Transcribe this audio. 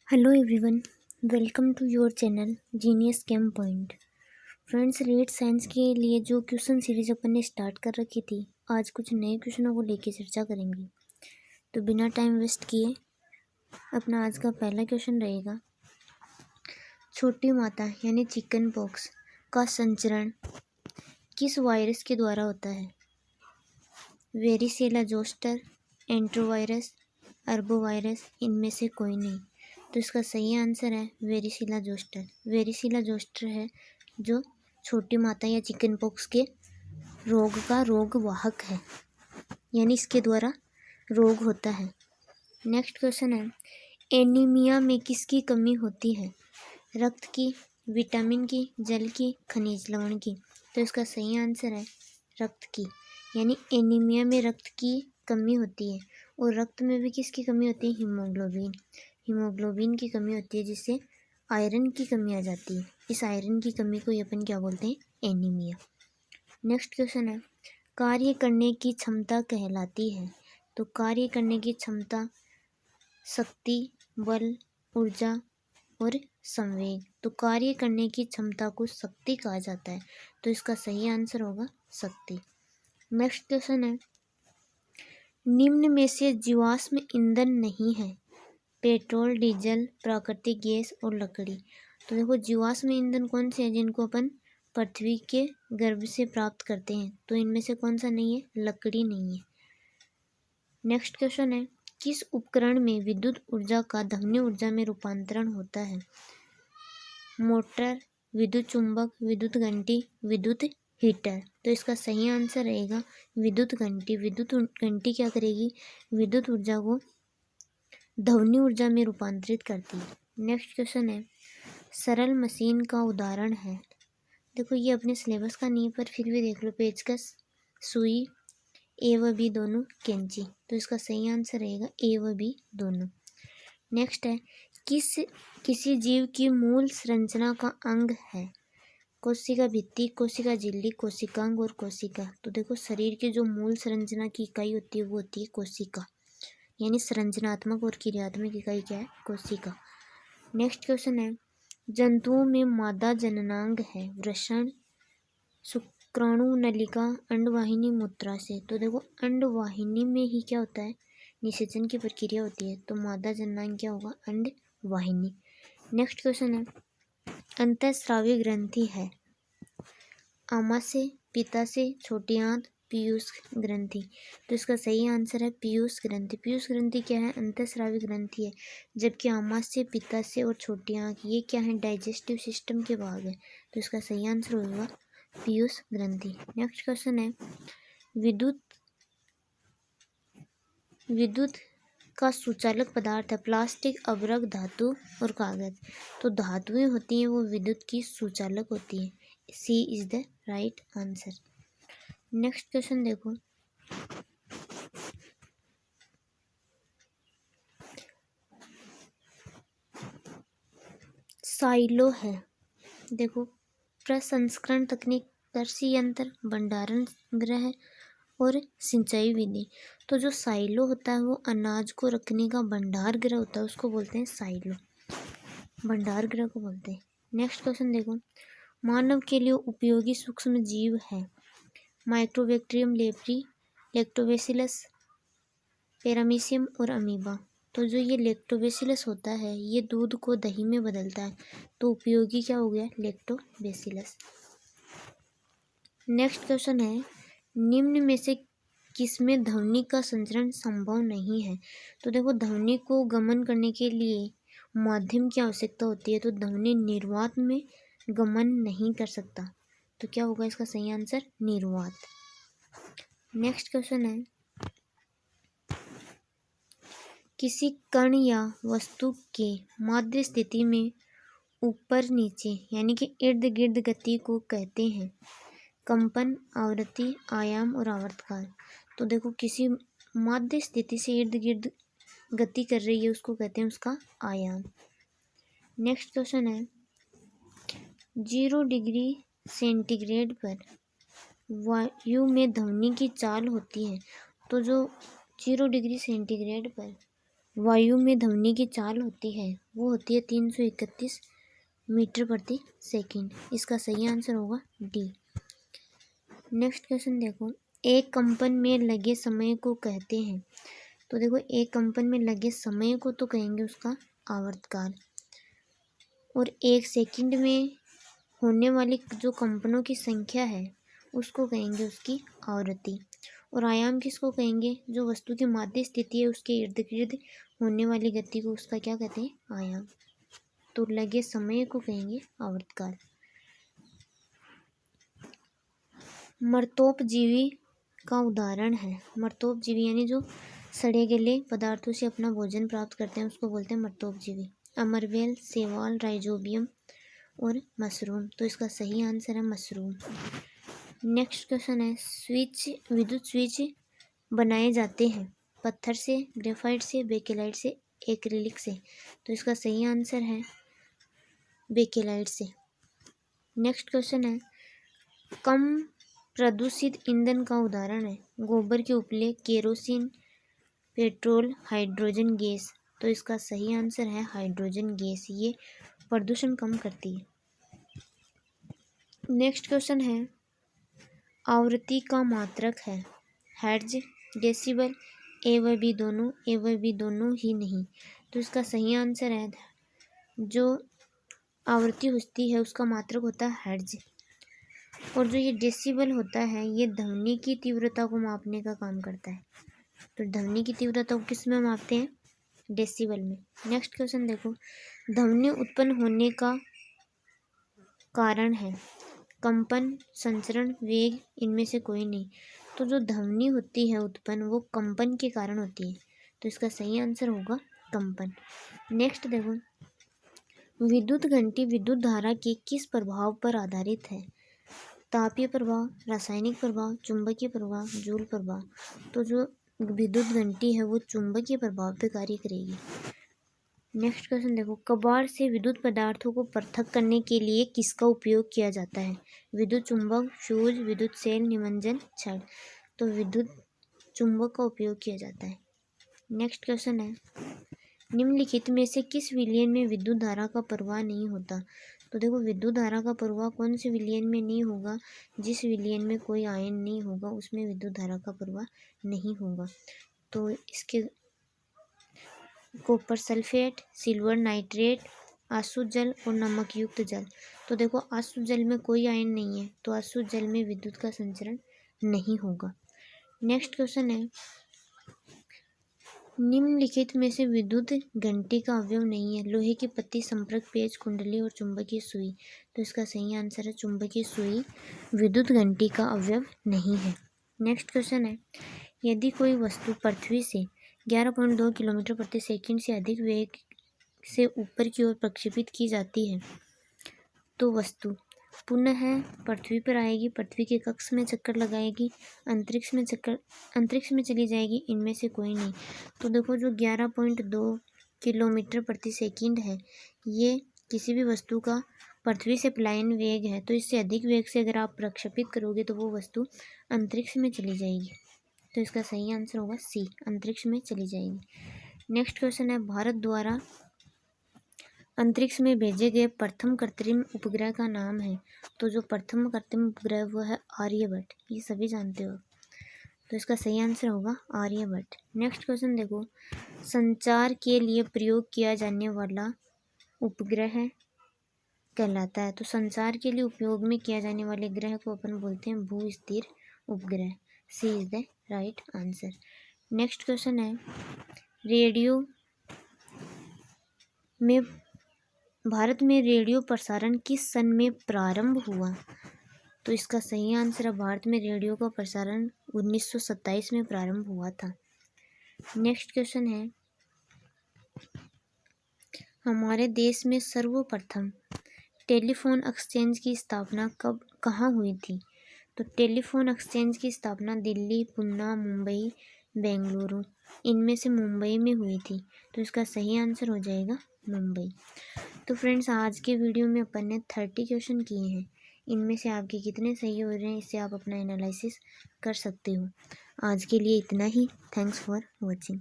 Hello everyone, welcome to your channel Genius Chem Point. Friends, rate science के लिए जो question series अपन ने start कर रखी थी, आज कुछ नए क्वेश्चनों को लेकर चर्चा करेंगे। तो बिना टाइम वेस्ट किए अपना आज का पहला क्वेश्चन रहेगा, छोटी माता यानी चिकन पॉक्स का संचरण किस वायरस के द्वारा होता है? वेरिसेला जोस्टर, एंट्रोवायरस, अर्बोवायरस, इनमें से कोई नहीं। तो इसका सही आंसर है वेरिसिला जोस्टर। वेरिसिला जोस्टर है जो छोटी माता या चिकन पॉक्स के रोग का रोग वाहक है, यानी इसके द्वारा रोग होता है। नेक्स्ट क्वेश्चन है, एनीमिया में किसकी कमी होती है? रक्त की, विटामिन की, जल की, खनिज लवण की। तो इसका सही आंसर है रक्त की, यानी एनीमिया में रक्त की कमी होती है। और रक्त में भी किसकी कमी होती है? हीमोग्लोबिन। हीमोग्लोबिन की कमी होती है, जिससे आयरन की कमी आ जाती है। इस आयरन की कमी को अपन क्या बोलते हैं? एनीमिया। नेक्स्ट क्वेश्चन है, कार्य करने की क्षमता कहलाती है। तो कार्य करने की क्षमता शक्ति, बल, ऊर्जा और संवेग। तो कार्य करने की क्षमता को शक्ति कहा जाता है। तो इसका सही आंसर होगा शक्ति। नेक्स्ट क्वेश्चन है, निम्न में से जीवाश्म ईंधन नहीं है? पेट्रोल, डीजल, प्राकृतिक गैस और लकड़ी। तो देखो, जीवाश्म ईंधन कौन से हैं जिनको अपन पृथ्वी के गर्भ से प्राप्त करते हैं? तो इनमें से कौन सा नहीं है? लकड़ी नहीं है। नेक्स्ट क्वेश्चन है, किस उपकरण में विद्युत ऊर्जा का ध्वनि ऊर्जा में रूपांतरण होता है? मोटर, विद्युत चुंबक, विद्युत घंटी, विद्युत हीटर। तो इसका सही आंसर रहेगा विद्युत घंटी। विद्युत घंटी क्या करेगी? विद्युत ऊर्जा को ध्वनि ऊर्जा में रूपांतरित करती है। नेक्स्ट क्वेश्चन है, सरल मशीन का उदाहरण है। देखो, ये अपने सिलेबस का नहीं है, पर फिर भी देख लो, पेचकस, सुई, ए व बी दोनों, कैंची। तो इसका सही आंसर रहेगा ए व बी दोनों। नेक्स्ट है, किसी जीव की मूल संरचना का अंग है? कोशिका भित्ति, कोशिका झिल्ली, कोशिकांग और कोशिका। तो देखो, शरीर की जो मूल संरचना की इकाई होती है वो होती है कोशिका, यानी संरचनात्मक और क्रियात्मक इकाई क्या है? कोशिका। नेक्स्ट क्वेश्चन है, जंतुओं में मादा जननांग है? वृषण, शुक्राणु नलिका, अंडवाहिनी, मूत्राशय। तो देखो, अंडवाहिनी में ही क्या होता है? निषेचन की प्रक्रिया होती है। तो मादा जननांग क्या होगा? अंडवाहिनी। नेक्स्ट क्वेश्चन है, अंतःस्रावी ग्रंथि है? आमाशय, पित्ताशय, छोटी आंत, पीयूष ग्रंथि। तो इसका सही आंसर है पीयूष ग्रंथि। पीयूष ग्रंथि क्या है? अंतःस्रावी ग्रंथि है। जबकि आमाशय, पित्ताशय और छोटी आंत ये क्या है? डाइजेस्टिव सिस्टम के भाग है। तो इसका सही आंसर होगा पीयूष ग्रंथि। नेक्स्ट क्वेश्चन है, विद्युत का सुचालक पदार्थ है? प्लास्टिक, अभ्रक, धातु और कागज। तो धातुएं होती हैं वो विद्युत की सुचालक होती है। C is the right answer. Next question देखो, साइलो है। देखो, प्रसंस्करण तकनीक, कृषि यंत्र, भंडारण गृह और सिंचाई विधि। तो जो साइलो होता है वो अनाज को रखने का भंडार गृह होता है, उसको बोलते हैं साइलो, भंडार गृह को बोलते हैं। नेक्स्ट क्वेश्चन देखो, मानव के लिए उपयोगी सूक्ष्म जीव है? माइक्रोबैक्टीरियम, लेप्री, लैक्टोबैसिलस, पैरामीशियम और अमीबा। तो जो ये लैक्टोबैसिलस होता है ये दूध को दही में बदलता है। तो उपयोगी क्या हो गया? लैक्टोबैसिलस। नेक्स्ट क्वेश्चन है, निम्न में से किसमें ध्वनि का संचरण संभव नहीं है? तो देखो, ध्वनि को गमन करने के लिए माध्यम की आवश्यकता होती है। तो ध्वनि निर्वात में गमन नहीं कर सकता। तो क्या होगा इसका सही आंसर? निर्वात। नेक्स्ट क्वेश्चन है, किसी कण या वस्तु के माध्य स्थिति में ऊपर नीचे यानी कि इर्द गिर्द गति को कहते हैं कंपन, आवृत्ति, आयाम और आवर्तकाल। तो देखो, किसी माध्य स्थिति से इर्द गिर्द गति कर रही है उसको कहते हैं उसका आयाम। नेक्स्ट क्वेश्चन है, 0 डिग्री सेंटीग्रेड पर वायु में ध्वनि की चाल होती है। तो जो 0 डिग्री सेंटीग्रेड पर वायु में ध्वनि की चाल होती है वो होती है 331 मीटर प्रति सेकंड। इसका सही आंसर होगा डी। नेक्स्ट क्वेश्चन देखो, एक कंपन में लगे समय को कहते हैं। तो देखो, एक कंपन में लगे समय को तो कहेंगे उसका आवर्तकाल, और एक सेकंड में होने वाली जो कंपनों की संख्या है उसको कहेंगे उसकी आवृत्ति। और आयाम किसको कहेंगे, जो वस्तु की माध्य स्थिति है उसके इर्द गिर्द होने वाली गति को उसका क्या कहते हैं, आयाम। तो लगे समय को कहेंगे आवर्तकाल। मर्तोपजीवी का उदाहरण है। मर्तोपजीवी यानी जो सड़े गले पदार्थों से अपना भोजन प्राप्त करते हैं उसको बोलते हैं मर्तोपजीवी। अमरवेल, सेवाल, राइजोबियम और मशरूम। तो इसका सही आंसर है मशरूम। नेक्स्ट क्वेश्चन है, विद्युत स्विच बनाए जाते हैं पत्थर से, ग्रेफाइट से, बेकेलाइट से, एक्रिलिक से। तो इसका सही आंसर है बेकेलाइट से। नेक्स्ट क्वेश्चन है, कम प्रदूषित ईंधन का उदाहरण है। गोबर के उपले, केरोसिन, पेट्रोल, हाइड्रोजन गैस। तो इसका सही आंसर है हाइड्रोजन गैस, ये प्रदूषण कम करती है। नेक्स्ट क्वेश्चन है, आवृत्ति का मात्रक है हर्ट्ज, डेसिबल, ए व बी दोनों, ए व बी दोनों ही नहीं। तो इसका सही आंसर है, जो आवृत्ति होती है उसका मात्रक होता है हर्ट्ज। और जो ये डेसिबल होता है ये ध्वनि की तीव्रता को मापने का काम करता है। तो ध्वनि की तीव्रता को किस में मापते हैं, डेसिबल में। नेक्स्ट क्वेश्चन देखो, ध्वनि उत्पन्न होने का कारण है कंपन, संचरण, वेग, इनमें से कोई नहीं। तो जो ध्वनि होती है उत्पन्न वो कंपन के कारण होती है। तो इसका सही आंसर होगा कंपन। नेक्स्ट देखो, विद्युत घंटी विद्युत धारा के किस प्रभाव पर आधारित है। तापीय प्रभाव, रासायनिक प्रभाव, चुंबकीय प्रभाव, जूल प्रभाव। तो जो विद्युत घंटी है वो चुंबकीय प्रभाव पे कार्य करेगी। नेक्स्ट क्वेश्चन देखो, कबाड़ से विद्युत पदार्थों को पृथक करने के लिए किसका उपयोग किया जाता है। विद्युत चुंबक, फ्यूज, विद्युत सेल, निमज्जन, छड़। तो विद्युत चुंबक का उपयोग किया जाता है। नेक्स्ट क्वेश्चन है, निम्नलिखित में से किस विलयन में विद्युत धारा का प्रवाह नहीं होता। तो देखो, विद्युत धारा का प्रवाह कौन से विलयन में नहीं होगा, जिस विलयन में कोई आयन नहीं होगा उसमें विद्युत धारा का प्रवाह नहीं होगा। तो इसके कॉपर सल्फेट, सिल्वर नाइट्रेट, आसुत जल और नमक युक्त जल। तो देखो, आसुत जल में कोई आयन नहीं है तो आसुत जल में विद्युत का संचरण नहीं होगा। नेक्स्ट क्वेश्चन है, निम्नलिखित में से विद्युत घंटी का अवयव नहीं है। लोहे की पत्ती, संपर्क पेच, कुंडली और चुंबकीय सुई। तो इसका सही आंसर है चुंबकीय सुई विद्युत घंटी का अवयव नहीं है। नेक्स्ट क्वेश्चन है, यदि कोई वस्तु पृथ्वी से 11.2 किलोमीटर प्रति सेकंड से अधिक वेग से ऊपर की ओर प्रक्षेपित की जाती है तो वस्तु पुनः पृथ्वी पर आएगी, पृथ्वी के कक्ष में चक्कर लगाएगी, अंतरिक्ष में चली जाएगी, इनमें से कोई नहीं। तो देखो, जो 11.2 किलोमीटर प्रति सेकंड है ये किसी भी वस्तु का पृथ्वी से पलायन वेग है। तो इससे अधिक वेग से अगर आप प्रक्षेपित करोगे तो वो वस्तु अंतरिक्ष में चली जाएगी। तो इसका सही आंसर होगा सी, अंतरिक्ष में चली जाएगी। नेक्स्ट क्वेश्चन है, भारत द्वारा अंतरिक्ष में भेजे गए प्रथम कृत्रिम उपग्रह का नाम है। तो जो प्रथम कृत्रिम उपग्रह वो है आर्यभट्ट, ये सभी जानते हो। तो इसका सही आंसर होगा आर्यभट्ट। नेक्स्ट क्वेश्चन देखो, संचार के लिए प्रयोग किया जाने वाला उपग्रह कहलाता है। तो संचार के लिए उपयोग में किया जाने वाले ग्रह को अपन बोलते हैं भू स्थिर उपग्रह। C is the right answer. Next question है, रेडियो में भारत में रेडियो प्रसारण किस सन में प्रारंभ हुआ। तो इसका सही आंसर है, भारत में रेडियो का प्रसारण 1927 में प्रारंभ हुआ था। नेक्स्ट क्वेश्चन है, हमारे देश में सर्वप्रथम टेलीफोन एक्सचेंज की स्थापना कहाँ हुई थी। तो टेलीफोन एक्सचेंज की स्थापना दिल्ली, पुणे, मुंबई, बेंगलुरु, इनमें से मुंबई में हुई थी। तो इसका सही आंसर हो जाएगा मुंबई। तो फ्रेंड्स, आज के वीडियो में अपन ने 30 क्वेश्चन किए हैं। इनमें से आपके कितने सही हो रहे हैं इससे आप अपना एनालिसिस कर सकते हो। आज के लिए इतना ही। Thanks for watching.